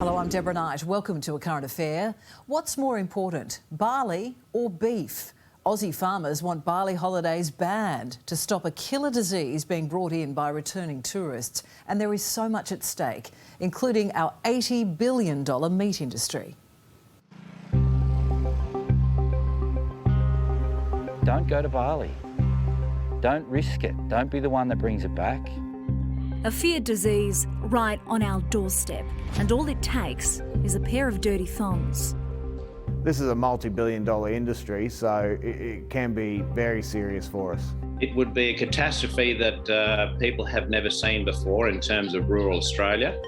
Hello, I'm Deborah Knight. Welcome to A Current Affair. What's more important, barley or beef? Aussie farmers want barley holidays banned to stop a killer disease being brought in by returning tourists. And there is so much at stake, including our $80 billion meat industry. Don't go to Bali. Don't risk it. Don't be the one that brings it back. A feared disease right on our doorstep, and all it takes is a pair of dirty thongs. This is a multi-billion-dollar industry, so it can be very serious for us. It would be a catastrophe that people have never seen before in terms of rural Australia.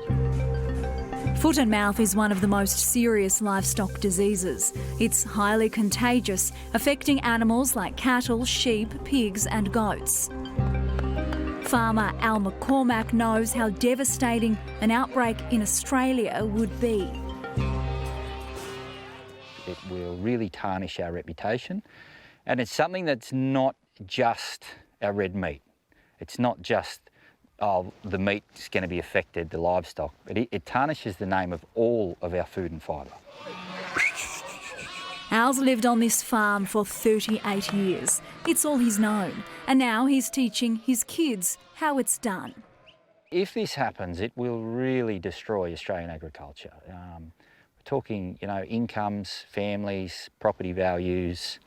Foot and mouth is one of the most serious livestock diseases. It's highly contagious, affecting animals like cattle, sheep, pigs and goats. Farmer Al McCormack knows how devastating an outbreak in Australia would be. It will really tarnish our reputation, and it's something that's not just our red meat. It's not just, oh, the meat's going to be affected, the livestock, but it tarnishes the name of all of our food and fibre. Al's lived on this farm for 38 years. It's all he's known, and now he's teaching his kids how it's done. If this happens, it will really destroy Australian agriculture. We're talking, incomes, families, property values.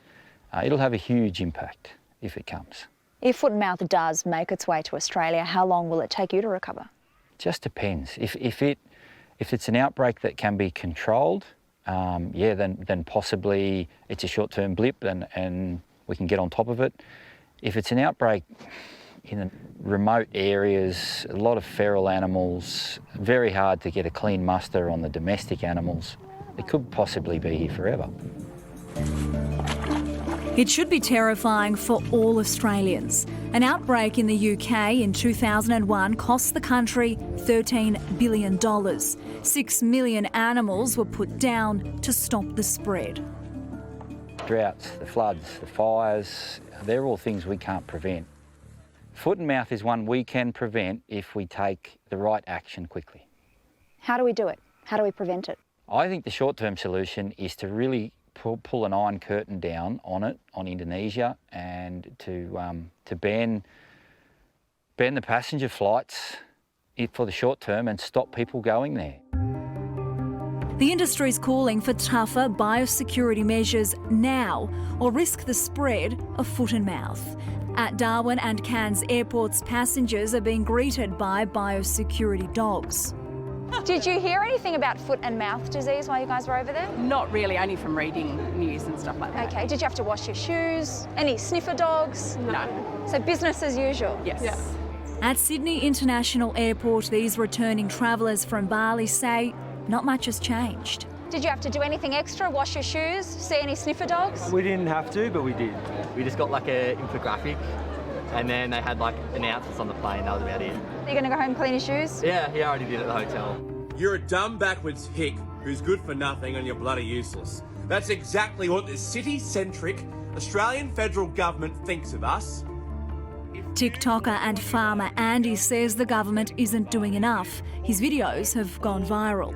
It'll have a huge impact if it comes. If foot and mouth does make its way to Australia, how long will it take you to recover? Just depends. If it's an outbreak that can be controlled, then possibly it's a short-term blip and we can get on top of it. If it's an outbreak in the remote areas, a lot of feral animals, very hard to get a clean muster on the domestic animals, it could possibly be here forever. It should be terrifying for all Australians. An outbreak in the UK in 2001 cost the country $13 billion. 6 million animals were put down to stop the spread. Droughts, the floods, the fires, they're all things we can't prevent. Foot and mouth is one we can prevent if we take the right action quickly. How do we do it? How do we prevent it? I think the short-term solution is to really pull an iron curtain down on Indonesia, and to ban the passenger flights for the short term and stop people going there. The industry's calling for tougher biosecurity measures now, or risk the spread of foot and mouth. At Darwin and Cairns airports, passengers are being greeted by biosecurity dogs. Did you hear anything about foot and mouth disease while you guys were over there? Not really, only from reading news and stuff like that. Okay, did you have to wash your shoes? Any sniffer dogs? No. So business as usual? Yes. Yeah. At Sydney International Airport, these returning travellers from Bali say not much has changed. Did you have to do anything extra? Wash your shoes? See any sniffer dogs? We didn't have to, but we did. We just got like an infographic, and then they had like announcements on the plane. That was about it. Are you going to go home and clean your shoes? Yeah, I already did at the hotel. You're a dumb backwards hick who's good for nothing and you're bloody useless. That's exactly what the city-centric Australian federal government thinks of us. TikToker and farmer Andy says the government isn't doing enough. His videos have gone viral.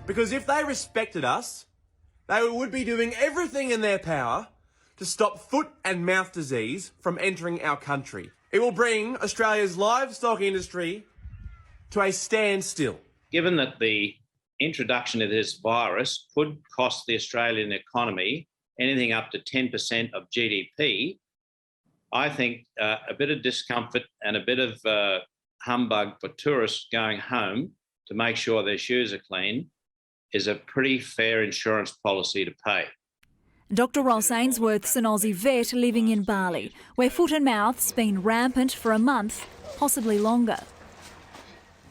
Because if they respected us, they would be doing everything in their power to stop foot and mouth disease from entering our country. It will bring Australia's livestock industry to a standstill. Given that the introduction of this virus could cost the Australian economy anything up to 10% of GDP, I think a bit of discomfort and a bit of humbug for tourists going home to make sure their shoes are clean is a pretty fair insurance policy to pay. Dr Ross Ainsworth's an Aussie vet living in Bali, where foot and mouth's been rampant for a month, possibly longer.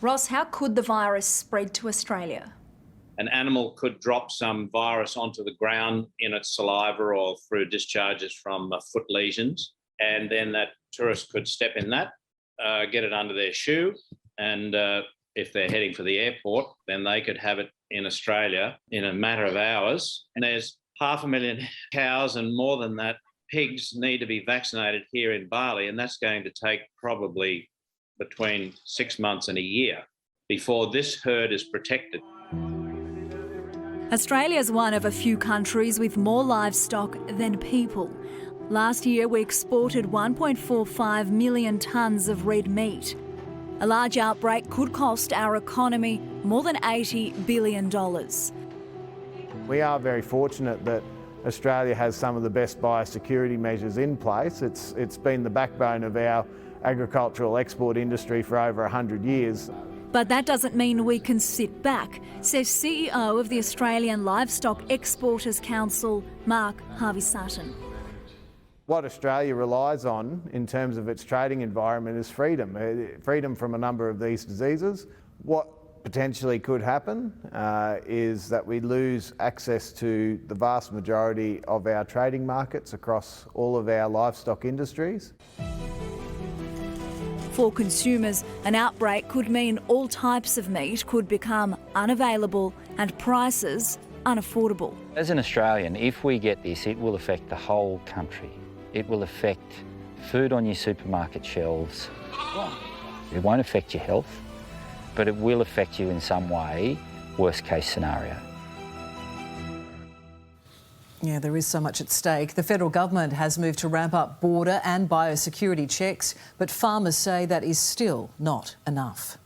Ross, how could the virus spread to Australia? An animal could drop some virus onto the ground in its saliva or through discharges from foot lesions, and then that tourist could step in that, get it under their shoe, and if they're heading for the airport, then they could have it in Australia in a matter of hours. And there's 500,000 cows, and more than that, pigs need to be vaccinated here in Bali, and that's going to take probably between 6 months and a year before this herd is protected. Australia's one of a few countries with more livestock than people. Last year, we exported 1.45 million tonnes of red meat. A large outbreak could cost our economy more than $80 billion. We are very fortunate that Australia has some of the best biosecurity measures in place. It's been the backbone of our agricultural export industry for over 100 years. But that doesn't mean we can sit back, says CEO of the Australian Livestock Exporters Council, Mark Harvey-Sutton. What Australia relies on in terms of its trading environment is freedom. Freedom from a number of these diseases. What potentially could happen is that we lose access to the vast majority of our trading markets across all of our livestock industries. For consumers, an outbreak could mean all types of meat could become unavailable and prices unaffordable. As an Australian, if we get this, it will affect the whole country. It will affect food on your supermarket shelves. It won't affect your health, but it will affect you in some way, worst case scenario. Yeah, there is so much at stake. The federal government has moved to ramp up border and biosecurity checks, but farmers say that is still not enough.